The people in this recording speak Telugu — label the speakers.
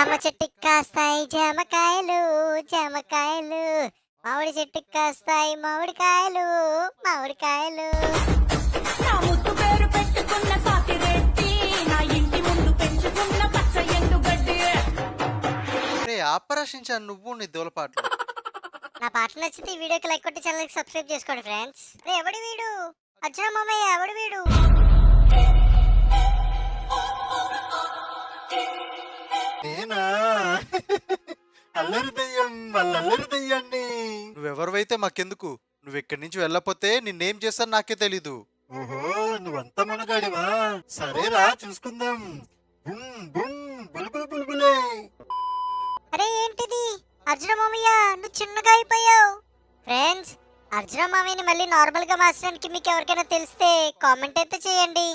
Speaker 1: చెట్టుకి కాస్తాయి జామకాయలు జామకాయలు, మామిడి చెట్టుకి కాస్తాయి మామిడికాయలు మామిడికాయలు.
Speaker 2: నా ముద్దు పేరు పెట్టుకున్న సాతిరెడ్డి, నా ఇంటి ముందు పెంచుకున్న పచ్చ ఎండుగడ్డి.
Speaker 3: రే ఆపరేషించాను నువ్వు నీ దోలపాట్లు.
Speaker 1: నా పాటలు నచ్చితే ఈ వీడియోకి లైక్ కొట్టి ఛానల్కి సబ్స్క్రైబ్ చేసుకోండి ఫ్రెండ్స్. రే ఎవడి వీడు? అర్జున మామయ్య ఎవడి వీడు?
Speaker 4: నేనా అల్లరి దెయ్యం, అల్లరి దెయ్యాన్ని.
Speaker 3: నువ్వెవరివైతే మాకెందుకు, నువ్వు ఇక్కడి నుంచి వెళ్ళకపోతే నిన్నేం చేస్తాను నాకే తెలీదు.
Speaker 4: ఓహో నువ్వంతా మునగాడివా? సరేరా చూసుకుందాం. బుమ్ బుమ్ బుల్బుల్ బుల్బులే.
Speaker 1: అరే ఏంటిది అర్జున మామయ్య, నువ్వు చిన్నగా అయిపోయావు. ఫ్రెండ్స్, అర్జున మామయ్యని మళ్ళీ నార్మల్ గా మార్చడానికి మీకు ఎవరికైనా తెలిస్తే కామెంట్ అయితే చేయండి.